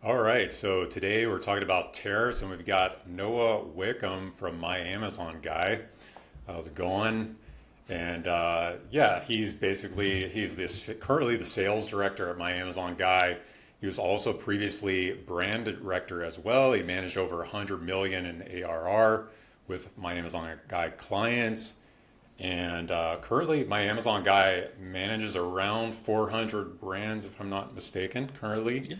All right, so today we're talking about tariffs, and we've got Noah Wickham from My Amazon Guy. How's it going? And yeah, currently the sales director at My Amazon Guy. He was also previously brand director as well. He managed over 100 million in ARR with My Amazon Guy clients. And currently, My Amazon Guy manages around 400 brands, if I'm not mistaken, currently, Yeah.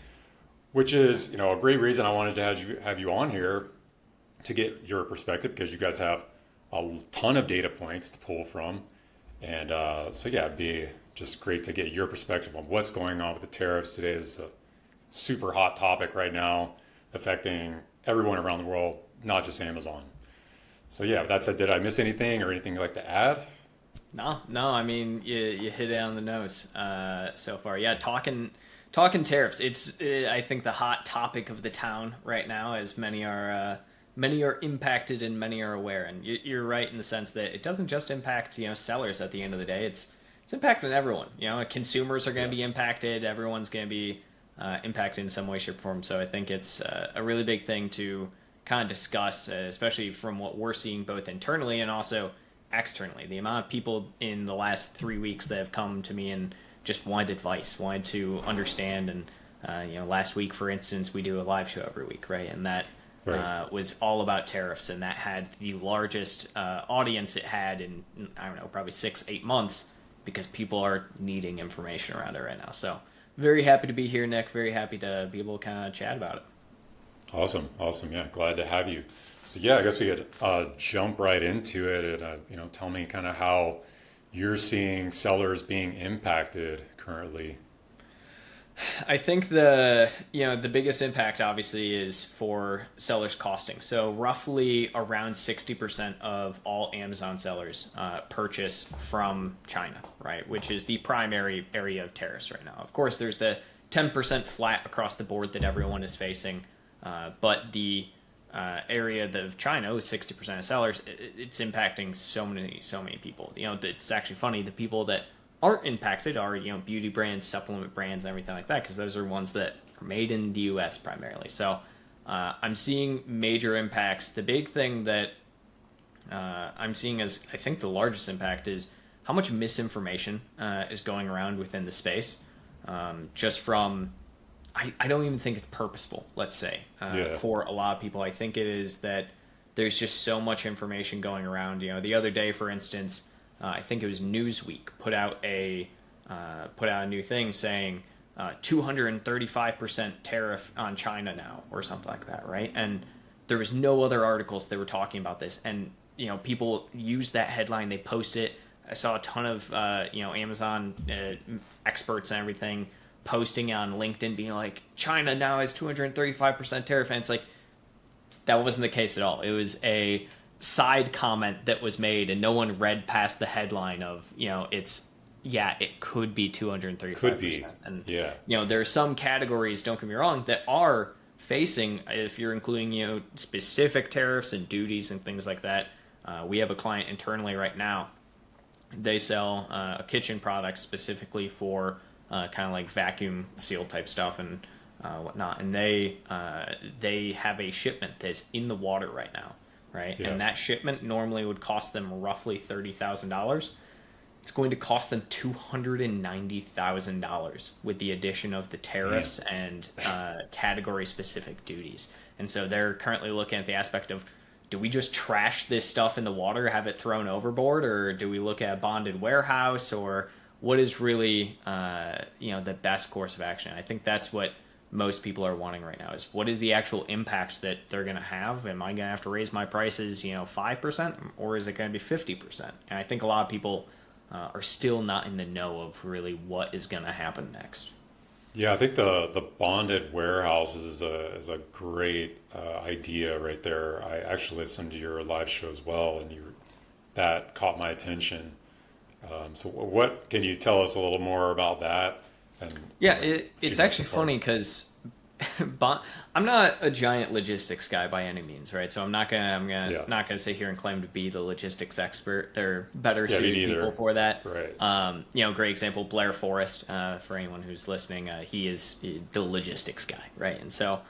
which is a great reason I wanted to have you on here to get your perspective because you guys have a ton of data points to pull from, and so yeah, it'd be just great to get your perspective on what's going on with the tariffs. Today is a super hot topic right now, affecting everyone around the world, not just Amazon. So yeah, with that said, did I miss anything or anything you'd like to add? No. I mean, you hit it on the nose so far. Yeah, talking tariffs. It's I think the hot topic of the town right now, as many are impacted and many are aware. And you're right in the sense that it doesn't just impact sellers at the end of the day. It's impacting everyone. Consumers are going Yeah. to be impacted. Everyone's going to be impacted in some way, shape, or form. So I think it's a really big thing to kind of discuss, especially from what we're seeing both internally and also externally. The amount of people in the last 3 weeks that have come to me and just wanted advice, wanted to understand. And last week, for instance, we do a live show every week, right? And that Right. was all about tariffs, and that had the largest audience it had in, I don't know, probably 6, 8 months, because people are needing information around it right now. So very happy to be here, Nick. Very happy to be able to kind of chat about it. Awesome, awesome. Yeah, glad to have you. So yeah, I guess we could jump right into it, and tell me kind of how you're seeing sellers being impacted currently. I think the biggest impact obviously is for sellers costing. So roughly around 60% of all Amazon sellers purchase from China, right? Which is the primary area of tariffs right now. Of course, there's the 10% flat across the board that everyone is facing, but the area of China with 60% of sellers, it's impacting so many people. It's actually funny. The people that aren't impacted are beauty brands, supplement brands, and everything like that, because those are ones that are made in the U.S. primarily. So I'm seeing major impacts. The big thing that I'm seeing as I think the largest impact is how much misinformation is going around within the space. Just from, I don't even think it's purposeful, let's say, Yeah. for a lot of people. I think it is that there's just so much information going around. The other day, for instance, I think it was Newsweek put out a new thing saying 235% tariff on China now, or something like that, right? And there was no other articles that were talking about this, and people use that headline, they post it. I saw a ton of Amazon experts and everything posting on LinkedIn being like, China now has 235% tariff, and it's like, that wasn't the case at all. It was a side comment that was made, and no one read past the headline of, it's, yeah, it could be Could be. 235%. And, Yeah. there are some categories, don't get me wrong, that are facing, if you're including, specific tariffs and duties and things like that. We have a client internally right now. They sell a kitchen product specifically for kind of like vacuum seal type stuff and whatnot. And they have a shipment that's in the water right now, right? Yeah. And that shipment normally would cost them roughly $30,000. It's going to cost them $290,000 with the addition of the Damn. tariffs and category specific duties. And so they're currently looking at the aspect of, do we just trash this stuff in the water, have it thrown overboard, or do we look at a bonded warehouse, or what is really the best course of action? I think that's what most people are wanting right now, is what is the actual impact that they're going to have? Am I going to have to raise my prices 5%, or is it going to be 50%? And I think a lot of people are still not in the know of really what is going to happen next. Yeah, I think the bonded warehouse is a great idea right there. I actually listened to your live show as well, and that caught my attention. So, what can you tell us a little more about that and Yeah, what it's you've done so actually far? funny because But I'm not a giant logistics guy by any means, right? So Yeah. not gonna sit here and claim to be the logistics expert. There are better Yeah, me suited people neither. for that. Right. Great example, Blair Forrest. For anyone who's listening, he is the logistics guy, right? And so,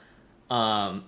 um,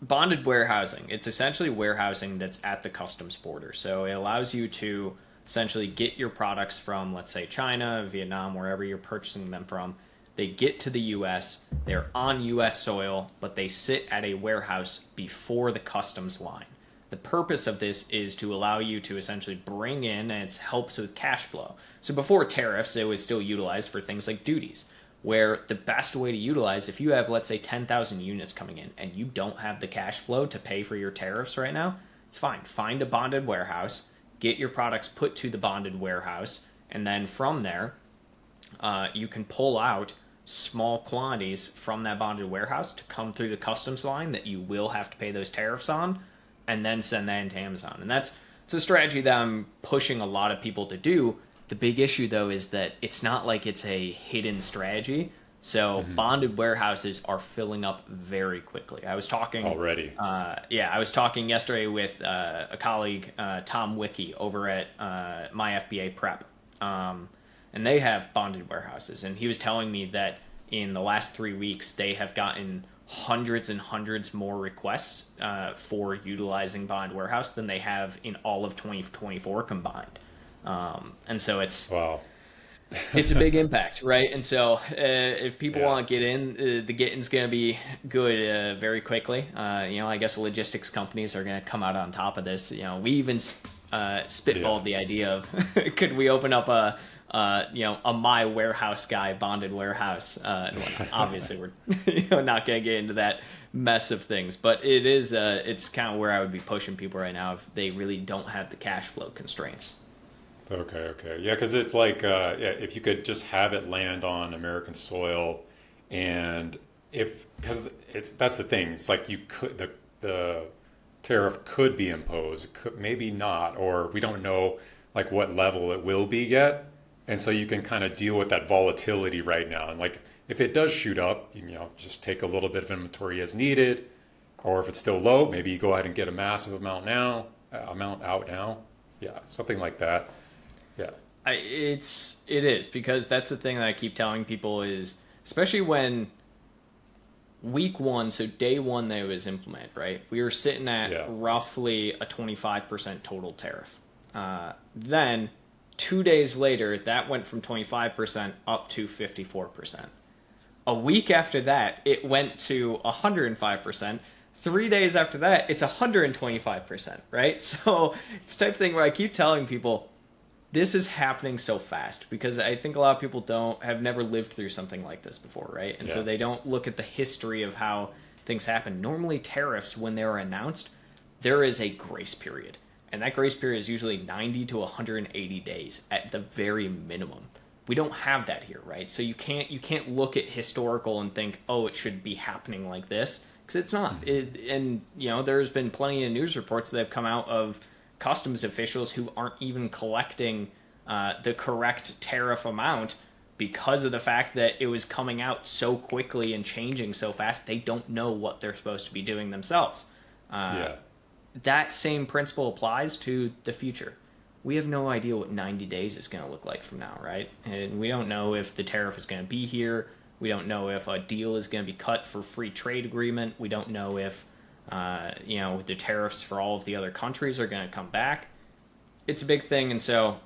bonded warehousing. It's essentially warehousing that's at the customs border. So it allows you to essentially get your products from, let's say, China, Vietnam, wherever you're purchasing them from. They get to the US, they're on US soil, but they sit at a warehouse before the customs line. The purpose of this is to allow you to essentially bring in, and it helps with cash flow. So before tariffs, it was still utilized for things like duties, where the best way to utilize, if you have, let's say, 10,000 units coming in and you don't have the cash flow to pay for your tariffs right now, it's fine. Find a bonded warehouse, get your products put to the bonded warehouse, and then from there, you can pull out small quantities from that bonded warehouse to come through the customs line that you will have to pay those tariffs on, and then send that into Amazon. And it's a strategy that I'm pushing a lot of people to do. The big issue though is that it's not like it's a hidden strategy. So bonded warehouses are filling up very quickly. I was talking Already. I was talking yesterday with a colleague, Tom Wickie, over at my FBA Prep, and they have bonded warehouses. And he was telling me that in the last 3 weeks, they have gotten hundreds and hundreds more requests for utilizing bonded warehouse than they have in all of 2024 combined. And so Wow. it's a big impact, right? And so if people Yeah. want to get in, the getting's going to be good very quickly. I guess logistics companies are going to come out on top of this. We even spitballed the idea of could we open up a my warehouse guy bonded warehouse and whatnot. Obviously we're not going to get into that mess of things, but it's kind of where I would be pushing people right now if they really don't have the cash flow constraints. Okay. Yeah, because it's like, if you could just have it land on American soil, and because that's the thing. It's like the tariff could be imposed, maybe not, or we don't know like what level it will be yet, and so you can kind of deal with that volatility right now. And like if it does shoot up, just take a little bit of inventory as needed, or if it's still low, maybe you go ahead and get a massive amount out now. Yeah, something like that. Yeah. It is because that's the thing that I keep telling people is, especially when week one, so day one that it was implemented, right? We were sitting at Yeah. roughly a 25% total tariff. Then 2 days later, that went from 25% up to 54%. A week after that, it went to 105%. 3 days after that, it's 125%, right? So it's the type of thing where I keep telling people, this is happening so fast because I think a lot of people have never lived through something like this before, right? And so they don't look at the history of how things happen. Normally tariffs, when they're announced, there is a grace period. And that grace period is usually 90 to 180 days at the very minimum. We don't have that here, right? So you can't look at historical and think, oh, it should be happening like this, because it's not. There's been plenty of news reports that have come out of customs officials who aren't even collecting the correct tariff amount because of the fact that it was coming out so quickly and changing so fast. They don't know what they're supposed to be doing themselves. That same principle applies to the future. We have no idea what 90 days is going to look like from now, right? And we don't know if the tariff is going to be here. We don't know if a deal is going to be cut for free trade agreement. We don't know if the tariffs for all of the other countries are going to come back. It's a big thing, and so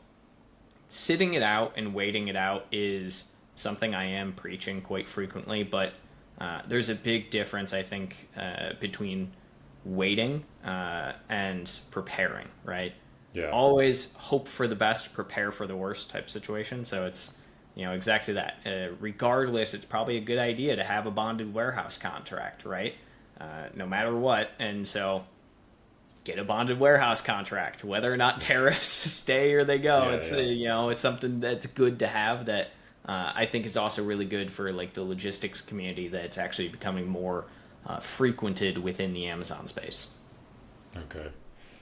sitting it out and waiting it out is something I am preaching quite frequently, but there's a big difference, I think, between waiting and preparing, right? Yeah. Always hope for the best, prepare for the worst type situation. So it's exactly that. Regardless, it's probably a good idea to have a bonded warehouse contract, right? No matter what. And so get a bonded warehouse contract, whether or not tariffs stay or they go. It's something that's good to have that I think is also really good for like the logistics community, that it's actually becoming more frequented within the Amazon space. Okay.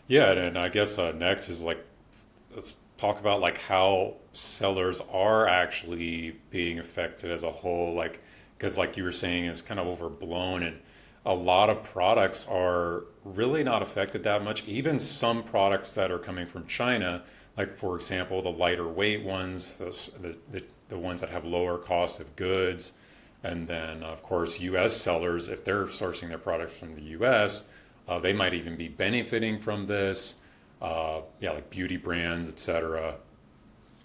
Yeah, and I guess next is like, let's talk about like how sellers are actually being affected as a whole. Like, because like you were saying, is kind of overblown, and a lot of products are really not affected that much. Even some products that are coming from China, like for example, the lighter weight ones, the ones that have lower cost of goods, and then of course U.S. sellers, if they're sourcing their products from the U.S., they might even be benefiting from this. Yeah, like beauty brands, etc.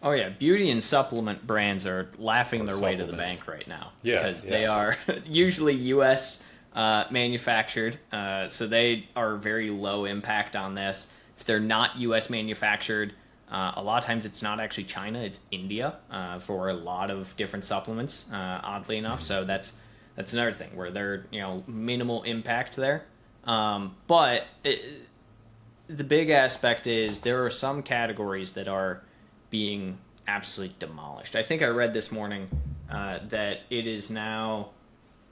Oh yeah, beauty and supplement brands are laughing Or their way to the supplements. bank right now Yeah, because they yeah. are usually U.S. Manufactured, so they are very low impact on this. If they're not U.S. manufactured, a lot of times it's not actually China, it's India for a lot of different supplements. Oddly enough, so that's another thing where they're minimal impact there. But the big aspect is there are some categories that are being absolutely demolished. I think I read this morning that it is now,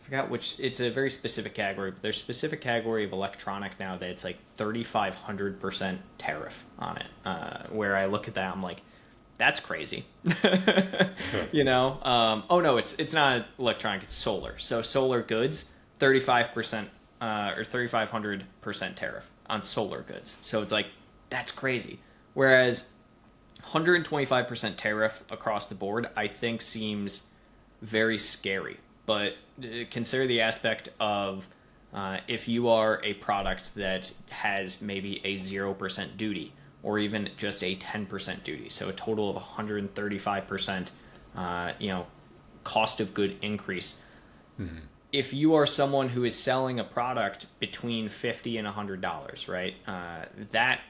I forgot which, it's a very specific category, but there's a specific category of electronic now that it's like 3,500% tariff on it. Where I look at that, I'm like, that's crazy. Oh no, it's not electronic, it's solar. So solar goods, 35% or 3,500% tariff on solar goods. So it's like, that's crazy. Whereas 125% tariff across the board, I think seems very scary. But consider the aspect of if you are a product that has maybe a 0% duty or even just a 10% duty, so a total of 135%, cost of good increase. If you are someone who is selling a product between $50 and $100, right? That,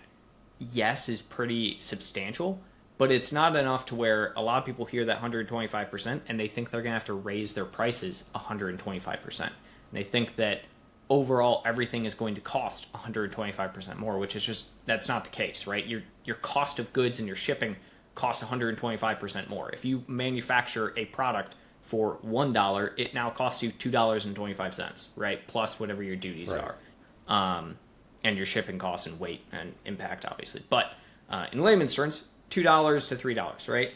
yes, is pretty substantial, but it's not enough to where a lot of people hear that 125% and they think they're going to have to raise their prices 125%. And they think that overall everything is going to cost 125% more, which is just, that's not the case, right? Your cost of goods and your shipping costs 125% more. If you manufacture a product for $1, it now costs you $2.25, right? Plus whatever your duties Right. are. And your shipping costs and weight and impact, obviously. But in layman's terms, $2 to $3, right?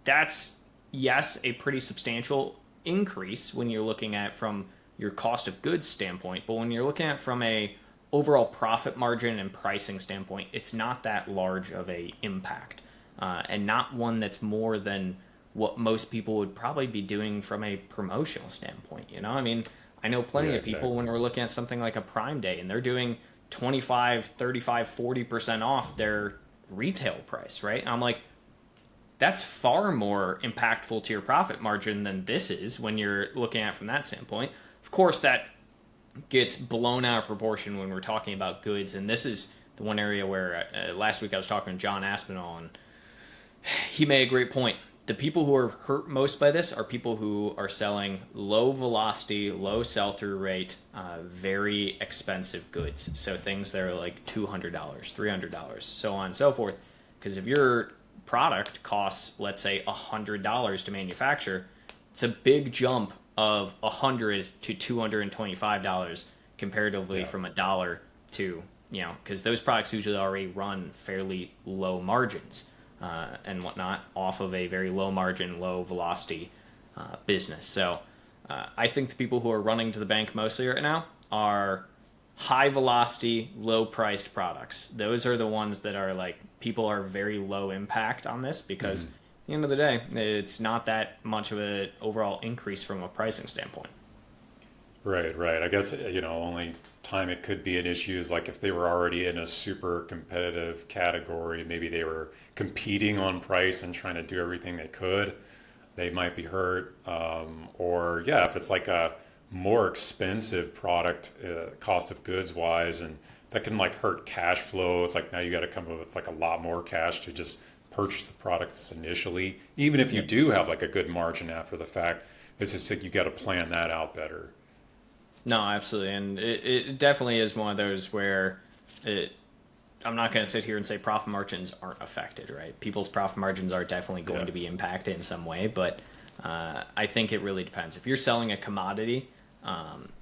That's, yes, a pretty substantial increase when you're looking at from your cost of goods standpoint. But when you're looking at from a overall profit margin and pricing standpoint, it's not that large of a impact, and not one that's more than what most people would probably be doing from a promotional standpoint. I mean, I know plenty Yeah, of people exactly. when we're looking at something like a Prime Day and they're doing 25, 35, 40% off their retail price, right? And I'm like, that's far more impactful to your profit margin than this is when you're looking at it from that standpoint. Of course, that gets blown out of proportion when we're talking about goods, and this is the one area where last week I was talking to John Aspinall, and he made a great point. The people who are hurt most by this are people who are selling low velocity, low sell-through rate, very expensive goods. So things that are like $200, $300, so on and so forth. Because if your product costs, let's say, $100 to manufacture, it's a big jump of $100 to $225 comparatively from a dollar to, because those products usually already run fairly low margins. And whatnot off of a very low margin, low velocity business. So I think the people who are running to the bank mostly right now are high velocity, low priced products. Those are the ones that are like, people are very low impact on this because at the end of the day, it's not that much of an overall increase from a pricing standpoint. Right, right. I guess, only time it could be an issue is like if they were already in a super competitive category, maybe they were competing on price and trying to do everything they could, they might be hurt. Or, yeah, if it's like a more expensive product, cost of goods wise, and that can like hurt cash flow. It's like now you got to come up with like a lot more cash to just purchase the products initially, even if you do have like a good margin after the fact. It's just like you got to plan that out better. No, absolutely. And it definitely is one of those where I'm not going to sit here and say profit margins aren't affected, right? People's profit margins are definitely going to be impacted in some way, but I think it really depends. If you're selling a commodity,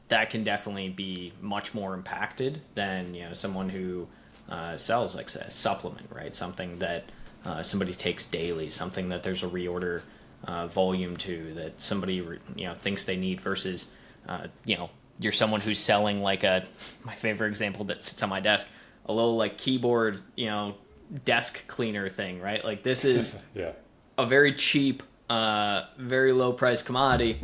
that can definitely be much more impacted than someone who sells like say, a supplement, right? Something that somebody takes daily, something that there's a reorder volume to that somebody thinks they need versus you're someone who's selling like my favorite example that sits on my desk, a little like keyboard desk cleaner thing, right? Like this is Yeah. a very cheap, very low price commodity.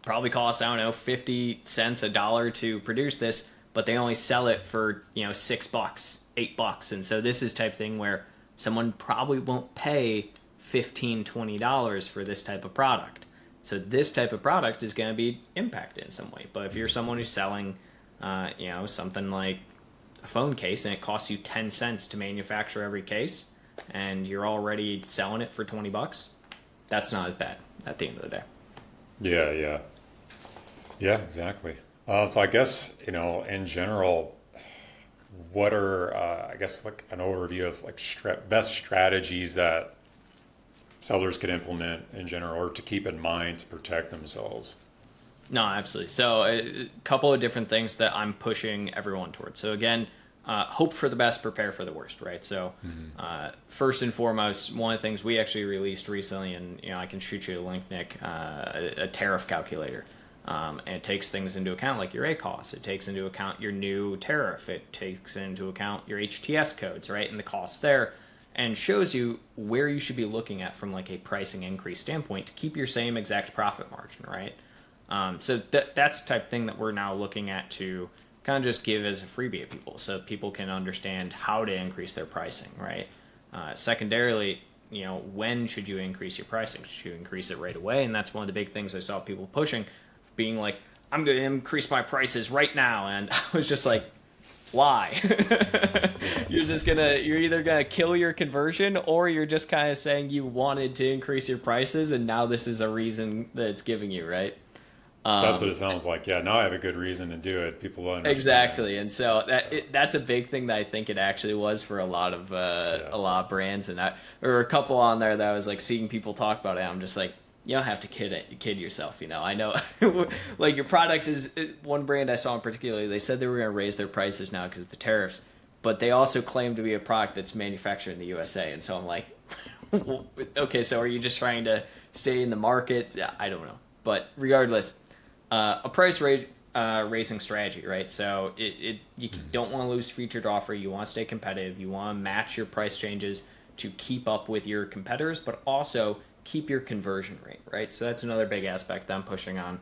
Probably costs, I don't know, 50 cents, $1 to produce this, but they only sell it for, $6, $8. And so this is type of thing where someone probably won't pay $15, $20 for this type of product. So this type of product is going to be impacted in some way. But if you're someone who's selling, something like a phone case and it costs you 10 cents to manufacture every case and you're already selling it for $20, that's not as bad at the end of the day. Yeah, exactly. So I guess, in general, what are, I guess, like an overview of like best strategies that sellers could implement in general or to keep in mind to protect themselves? No, absolutely. So a couple of different things that I'm pushing everyone towards. So again, hope for the best, prepare for the worst, right? So first and foremost, one of the things we actually released recently, and I can shoot you a link, Nick, a tariff calculator. And it takes things into account like your ACOS. It takes into account your new tariff. It takes into account your HTS codes, right, and the costs there, and shows you where you should be looking at from like a pricing increase standpoint to keep your same exact profit margin, right? So that's the type of thing that we're now looking at to kind of just give as a freebie to people so people can understand how to increase their pricing, right? Secondarily, when should you increase your pricing? Should you increase it right away? And that's one of the big things I saw people pushing, being like, I'm going to increase my prices right now. And I was just like, why? You're either going to kill your conversion or you're just kind of saying you wanted to increase your prices and now this is a reason that it's giving you, right? That's what it sounds like. Yeah, now I have a good reason to do it. People will understand. Exactly, and so that's a big thing that I think it actually was for a lot of brands, and there were a couple on there that I was like seeing people talk about it. I'm just like, you don't have to kid yourself. I know, like your product is one brand I saw in particular. They said they were going to raise their prices now because of the tariffs, but they also claim to be a product that's manufactured in the USA, and so I'm like, okay, so are you just trying to stay in the market? Yeah, I don't know, but regardless. A price raising strategy, right? So you don't want to lose featured offer. You want to stay competitive. You want to match your price changes to keep up with your competitors, but also keep your conversion rate, right? So that's another big aspect that I'm pushing on.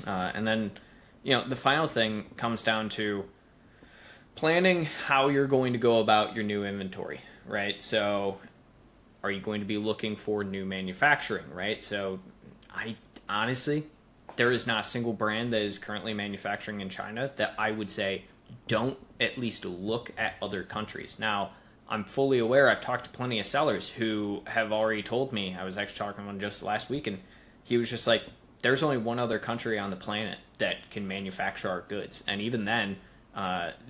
And then, the final thing comes down to planning how you're going to go about your new inventory, right? So are you going to be looking for new manufacturing, right? So I honestly, there is not a single brand that is currently manufacturing in China that I would say don't at least look at other countries. Now, I'm fully aware, I've talked to plenty of sellers who have already told me, I was actually talking to one just last week, and he was just like, there's only one other country on the planet that can manufacture our goods. And even then,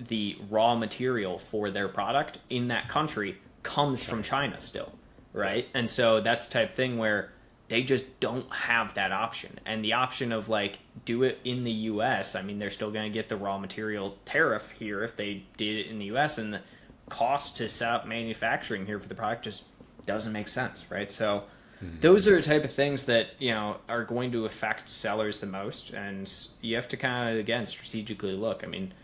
the raw material for their product in that country comes from China still, right? And so that's the type of thing where they just don't have that option. And the option of like, do it in the US, I mean, they're still going to get the raw material tariff here if they did it in the US, and the cost to set up manufacturing here for the product just doesn't make sense, right? So those are the type of things that, are going to affect sellers the most. And you have to kind of, again, strategically look. I mean,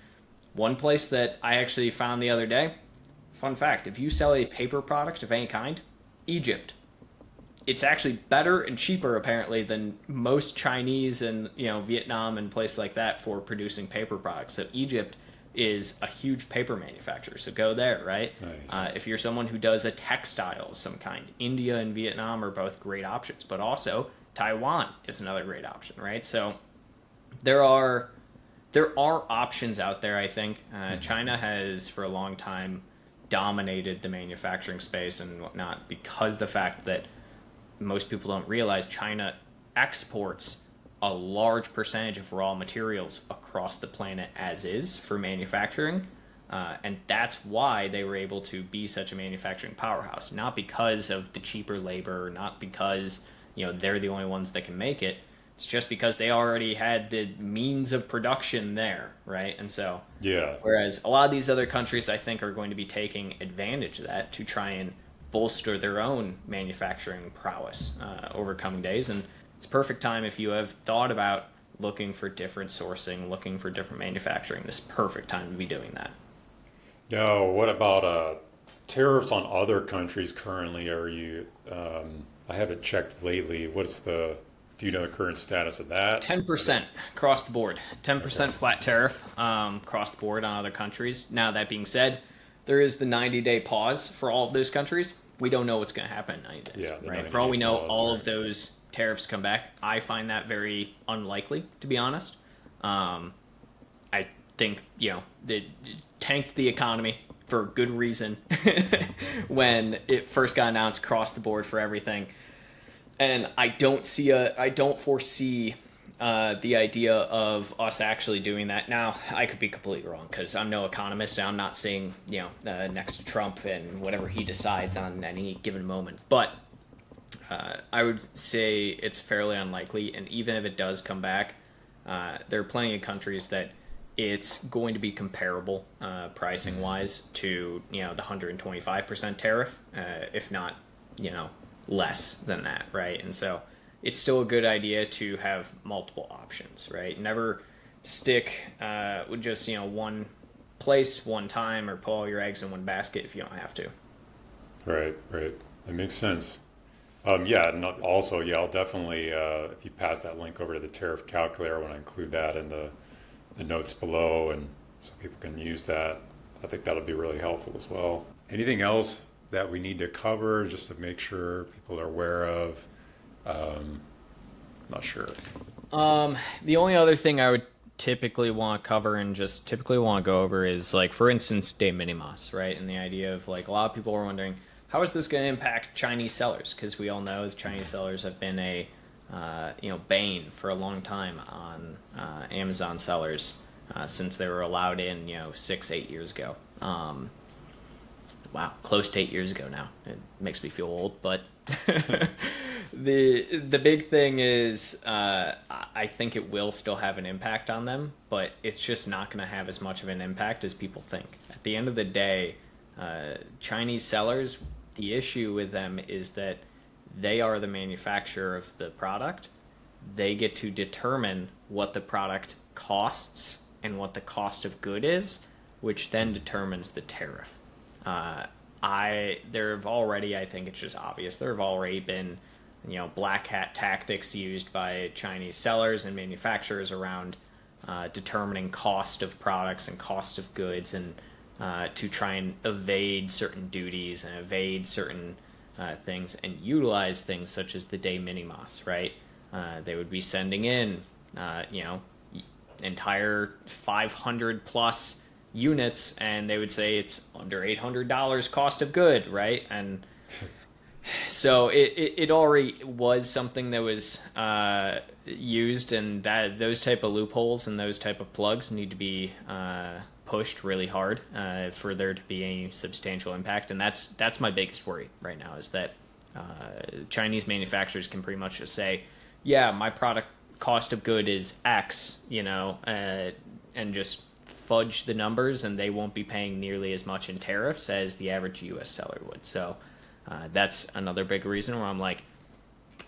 one place that I actually found the other day, fun fact, if you sell a paper product of any kind, Egypt. It's actually better and cheaper, apparently, than most Chinese and Vietnam and places like that for producing paper products. So Egypt is a huge paper manufacturer, so go there, right? Nice. If you're someone who does a textile of some kind, India and Vietnam are both great options, but also Taiwan is another great option, right? So there are options out there, I think. China has, for a long time, dominated the manufacturing space and whatnot because the fact that most people don't realize China exports a large percentage of raw materials across the planet as is for manufacturing. And that's why they were able to be such a manufacturing powerhouse. Not because of the cheaper labor, not because they're the only ones that can make it. It's just because they already had the means of production there, right? And so, yeah. Whereas a lot of these other countries, I think, are going to be taking advantage of that to try and bolster their own manufacturing prowess over coming days. And it's a perfect time if you have thought about looking for different sourcing, looking for different manufacturing. This is perfect time to be doing that. Now, what about tariffs on other countries currently? Are you? I haven't checked lately. Do you know the current status of that? 10% across the board. 10% flat tariff across the board on other countries. Now, that being said, there is the 90-day pause for all of those countries. We don't know what's going to happen in 90 days. Yeah, right? For all we know, all of those tariffs come back. I find that very unlikely, to be honest. I think, it tanked the economy for good reason when it first got announced across the board for everything. And I don't foresee the idea of us actually doing that. Now, I could be completely wrong because I'm no economist and I'm not saying, next to Trump and whatever he decides on any given moment. But I would say it's fairly unlikely. And even if it does come back, there are plenty of countries that it's going to be comparable pricing wise to, the 125% tariff, if not, less than that, right? And so it's still a good idea to have multiple options, right? Never stick with just, one place, one time, or put all your eggs in one basket if you don't have to. Right. That makes sense. And also, I'll definitely, if you pass that link over to the Tariff Calculator, I want to include that in the notes below, and so people can use that. I think that'll be really helpful as well. Anything else that we need to cover just to make sure people are aware of? Not sure. The only other thing I would typically want to cover and just typically want to go over is, like, for instance, de minimis, right? And the idea of, like, a lot of people are wondering, how is this going to impact Chinese sellers? Because we all know the Chinese sellers have been a bane for a long time on Amazon sellers since they were allowed in 6-8 years ago. Wow, close to 8 years ago now. It makes me feel old, but the big thing is I think it will still have an impact on them, but it's just not going to have as much of an impact as people think. At the end of the day, Chinese sellers, the issue with them is that they are the manufacturer of the product. They get to determine what the product costs and what the cost of good is, which then determines the tariff. I think it's just obvious, there have already been, black hat tactics used by Chinese sellers and manufacturers around determining cost of products and cost of goods, and to try and evade certain duties and evade certain things and utilize things such as the de minimis, right? They would be sending in, entire 500 plus units, and they would say it's under $800 cost of good, right? And so it already was something that was used, and that those type of loopholes and those type of plugs need to be pushed really hard for there to be any substantial impact. And that's my biggest worry right now, is that Chinese manufacturers can pretty much just say, yeah, my product cost of good is X, and just fudge the numbers, and they won't be paying nearly as much in tariffs as the average U.S. seller would. So that's another big reason where I'm like,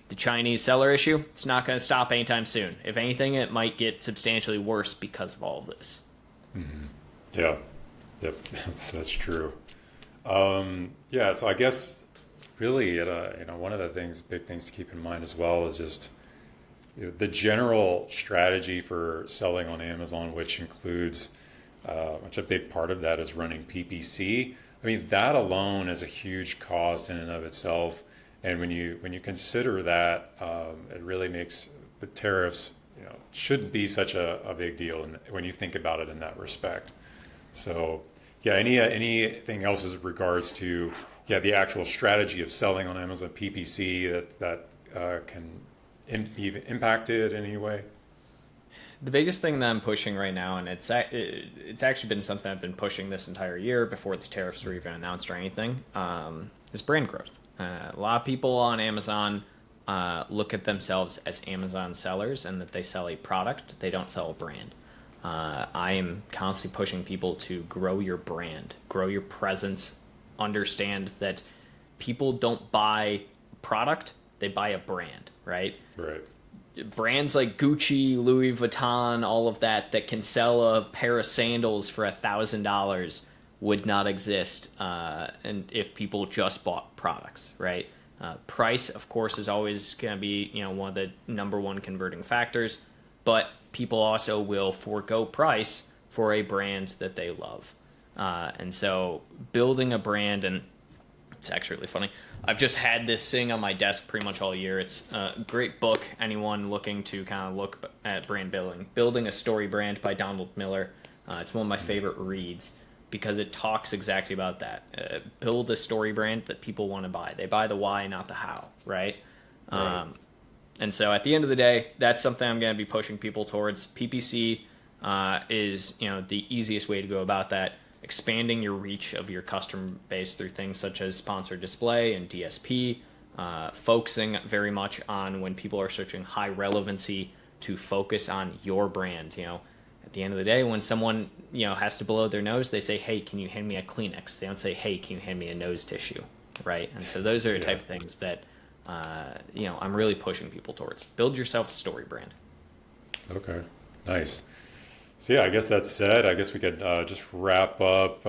the Chinese seller issue, it's not going to stop anytime soon. If anything, it might get substantially worse because of all of this. Mm-hmm. Yeah, yep, that's true. So I guess really, one of the big things to keep in mind as well is just the general strategy for selling on Amazon, which includes, which a big part of that is running PPC. I mean, that alone is a huge cost in and of itself. And when you consider that, it really makes the tariffs, shouldn't be such a big deal when you think about it in that respect. So, anything else as regards to the actual strategy of selling on Amazon PPC that can be impacted in any way? The biggest thing that I'm pushing right now, and it's actually been something I've been pushing this entire year before the tariffs were even announced or anything, is brand growth. A lot of people on Amazon look at themselves as Amazon sellers and that they sell a product, they don't sell a brand. I am constantly pushing people to grow your brand, grow your presence, understand that people don't buy product, they buy a brand, right? Right. Brands like Gucci, Louis Vuitton, all of that can sell a pair of sandals for $1,000 would not exist, and if people just bought products, right? Price, of course, is always going to be one of the number one converting factors, but people also will forego price for a brand that they love, and so building a brand, and it's actually really funny. I've just had this thing on my desk pretty much all year. It's a great book. Anyone looking to kind of look at brand building, Building a Story Brand by Donald Miller. It's one of my favorite reads because it talks exactly about that. Build a story brand that people want to buy. They buy the why, not the how, right? Right. And so at the end of the day, that's something I'm going to be pushing people towards. PPC is the easiest way to go about that. Expanding your reach of your customer base through things such as sponsored display and DSP, focusing very much on when people are searching high relevancy to focus on your brand. At the end of the day, when someone has to blow their nose, they say, "Hey, can you hand me a Kleenex?" They don't say, "Hey, can you hand me a nose tissue?" Right? And so those are the type of things that I'm really pushing people towards. Build yourself a story brand. Okay. Nice. So yeah, I guess that's said. I guess we could just wrap up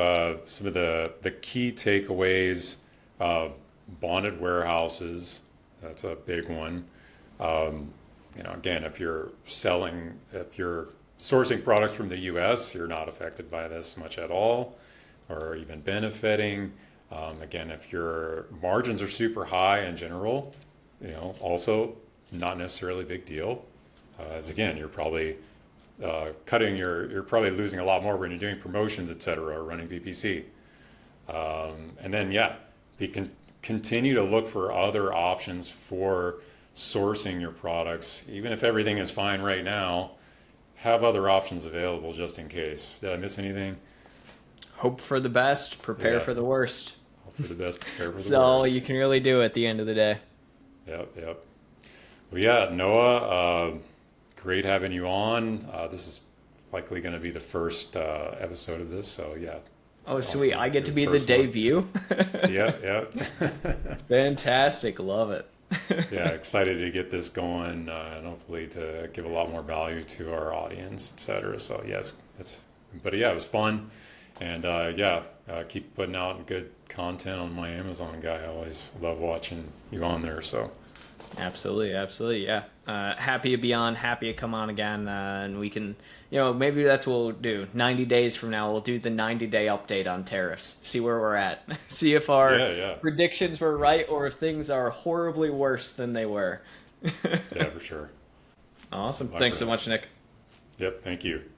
some of the key takeaways. Bonded warehouses, that's a big one. Again, if you're sourcing products from the U.S., you're not affected by this much at all, or even benefiting. Again, if your margins are super high in general, also not necessarily a big deal. As again, you're probably you're probably losing a lot more when you're doing promotions, etc., or running PPC. And then, you can continue to look for other options for sourcing your products. Even if everything is fine right now, have other options available just in case. Did I miss anything? Hope for the best, prepare for the worst. Hope for the best, prepare for the worst. That's all you can really do at the end of the day. Yep. Well, yeah, Noah, great having you on. This is likely going to be the first episode of this, so yeah. Oh, sweet. Awesome. I get to be the First one. debut? Yeah. Fantastic. Love it. Yeah, excited to get this going and hopefully to give a lot more value to our audience, etc. So yes, it was fun, and keep putting out good content on my Amazon guy. I always love watching you on there. So absolutely, yeah. Happy to be on. Happy to come on again, and we can, maybe that's what we'll do. 90 days from now, we'll do the 90-day update on tariffs. See where we're at. See if our predictions were right or if things are horribly worse than they were. Yeah, for sure. Awesome. Thanks so much, Nick. Yep. Thank you.